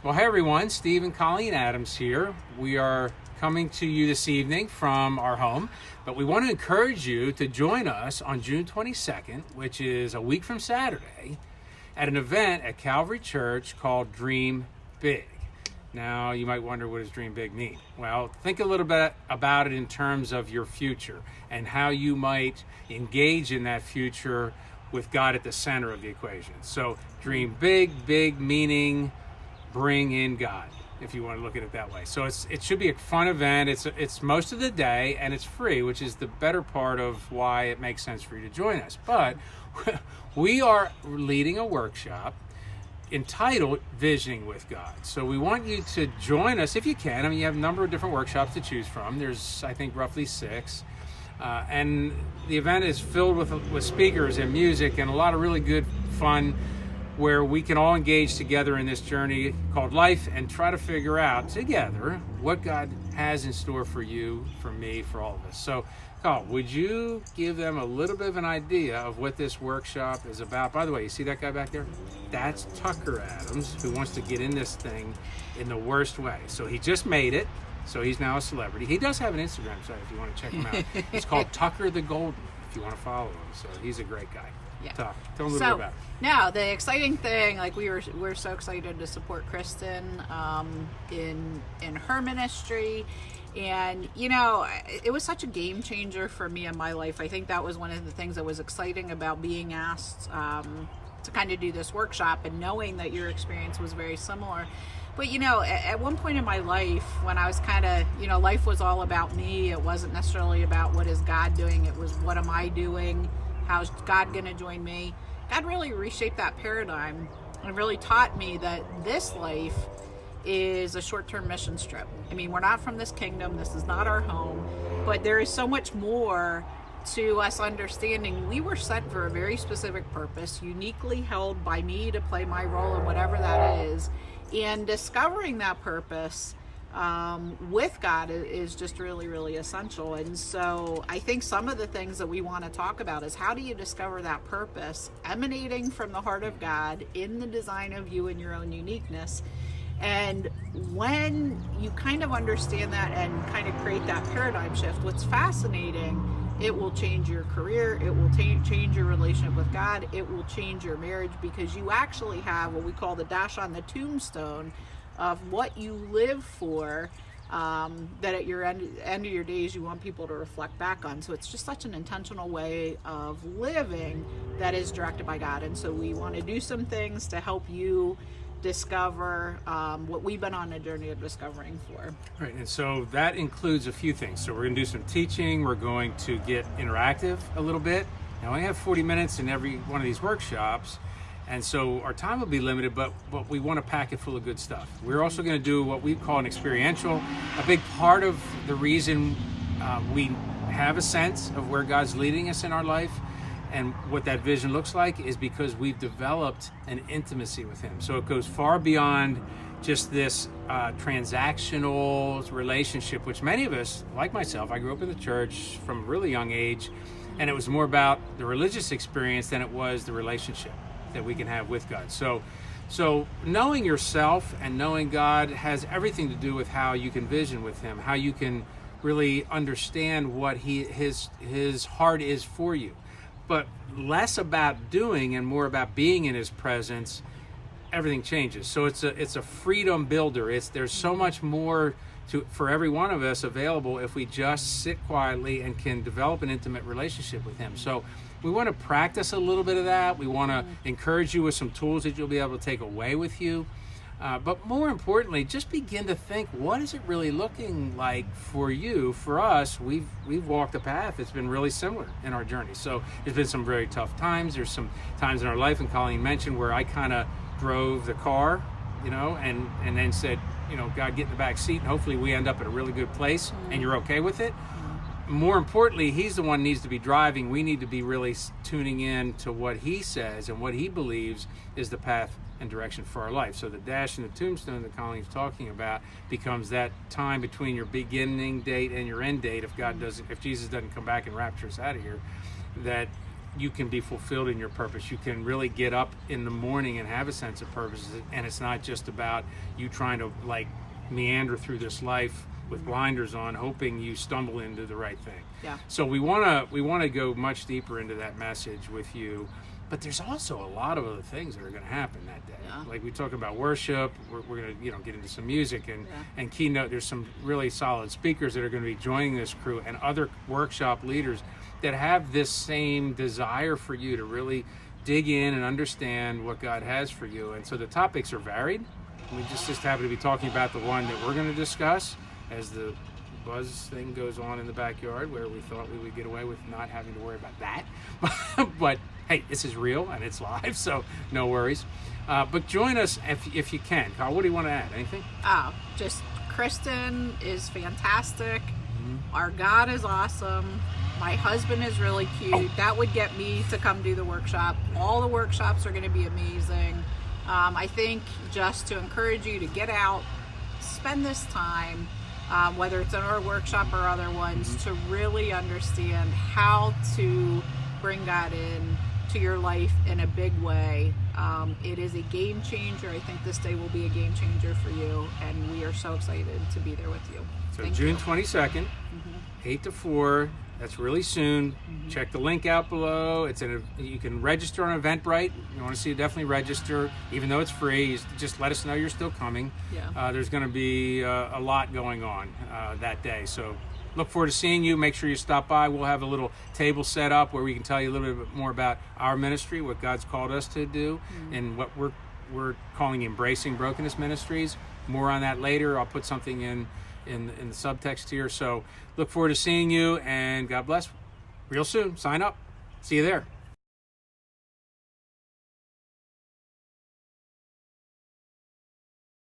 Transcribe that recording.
Well, hey everyone, Steve and Colleen Adams here. We are coming to you this evening from our home, but we want to encourage you to join us on June 22nd, which is a week from Saturday, at an event at Calvary Church called Dream Big. Now, you might wonder, what does Dream Big mean? Well, think a little bit about it in terms of your future and how you might engage in that future with God at the center of the equation. So, Dream Big, big meaning bring in God, if you want to look at it that way. So it should be a fun event. It's most of the day, and it's free, which is the better part of why it makes sense for you to join us. But we are leading a workshop entitled Visioning with God. So we want you to join us if you can. I mean, you have a number of different workshops to choose from. There's, I think, roughly 6. And the event is filled with speakers and music and a lot of really good fun, where we can all engage together in this journey called life and try to figure out together what God has in store for you, for me, for all of us. So, Carl, would you give them a little bit of an idea of what this workshop is about? By the way, you see that guy back there? That's Tucker Adams, who wants to get in this thing in the worst way. So he just made it, so he's now a celebrity. He does have an Instagram site if you want to check him out. It's called Tucker the Golden, if you want to follow him. So he's a great guy. Yeah. Tell them a little bit about it. Now, the exciting thing, like we're so excited to support Cristin in her ministry. And, you know, it was such a game changer for me in my life. I think that was one of the things that was exciting about being asked to kind of do this workshop, and knowing that your experience was very similar. But, you know, at one point in my life, when I was kind of, you know, life was all about me. It wasn't necessarily about what is God doing. It was, what am I doing? How's God going to join me? God really reshaped that paradigm and really taught me that this life is a short-term mission trip. I mean, we're not from this kingdom. This is not our home. But there is so much more to us understanding we were sent for a very specific purpose, uniquely held by me to play my role in whatever that is. And discovering that purpose with God is just really, really essential. And so I think some of the things that we want to talk about is, how do you discover that purpose emanating from the heart of God in the design of you and your own uniqueness. And when you kind of understand that and kind of create that paradigm shift, what's fascinating, it will change your career, it will change your relationship with God, it will change your marriage, because you actually have what we call the dash on the tombstone of what you live for, that at your end of your days you want people to reflect back on. So it's just such an intentional way of living that is directed by God. And so we want to do some things to help you discover what we've been on a journey of discovering for. Right, and so that includes a few things. So we're going to do some teaching. We're going to get interactive a little bit. Now, I have 40 minutes in every one of these workshops, and so our time will be limited, but we want to pack it full of good stuff. We're also going to do what we call an experiential. A big part of the reason we have a sense of where God's leading us in our life and what that vision looks like is because we've developed an intimacy with Him. So it goes far beyond just this transactional relationship, which many of us, like myself, I grew up in the church from a really young age, and it was more about the religious experience than it was the relationship that we can have with God. So knowing yourself and knowing God has everything to do with how you can vision with Him, how you can really understand what His heart is for you. But less about doing and more about being in His presence, everything changes. So it's a freedom builder. There's so much more for every one of us available if we just sit quietly and can develop an intimate relationship with Him. So we want to practice a little bit of that. We want to encourage you with some tools that you'll be able to take away with you. But more importantly, just begin to think, what is it really looking like for you? For us, we've walked a path that's been really similar in our journey. So there's been some very tough times. There's some times in our life, and Colleen mentioned, where I kind of drove the car, you know, and then said, you know, God, get in the back seat, and hopefully we end up at a really good place, and you're okay with it. More importantly, He's the one who needs to be driving. We need to be really tuning in to what He says and what He believes is the path and direction for our life. So the dash and the tombstone that Colleen's talking about becomes that time between your beginning date and your end date. If Jesus doesn't come back and rapture us out of here, that you can be fulfilled in your purpose. You can really get up in the morning and have a sense of purpose, and it's not just about you trying to like meander through this life with blinders on, hoping you stumble into the right thing. Yeah. So we want to go much deeper into that message with you. But there's also a lot of other things that are going to happen that day. Yeah. Like we talk about worship, we're going to get into some music and keynote. There's some really solid speakers that are going to be joining this crew, and other workshop leaders that have this same desire for you to really dig in and understand what God has for you. And so the topics are varied. We just happen to be talking about the one that we're going to discuss as the buzz thing goes on in the backyard, where we thought we would get away with not having to worry about that. But hey, this is real and it's live, so no worries. But join us if you can. Carl, what do you want to add? Anything? Just Cristin is fantastic. Our God is awesome. My husband is really cute. That would get me to come do the workshop. All the workshops are going to be amazing. I think just to encourage you to get out, spend this time, whether it's in our workshop or other ones, to really understand how to bring God in to your life in a big way. It is a game changer. I think this day will be a game changer for you, and we are so excited to be there with you. So Thank June you. 22nd, 8 to 4. That's really soon. Check the link out below. You can register on Eventbrite. You want to see it, definitely register. Even though it's free, just let us know you're still coming. Yeah. There's going to be a lot going on that day. So look forward to seeing you. Make sure you stop by. We'll have a little table set up where we can tell you a little bit more about our ministry, what God's called us to do, and what we're calling Embracing Brokenness Ministries. More on that later. I'll put something in the subtext here. So look forward to seeing you, and God bless. Real soon. Sign up. See you there.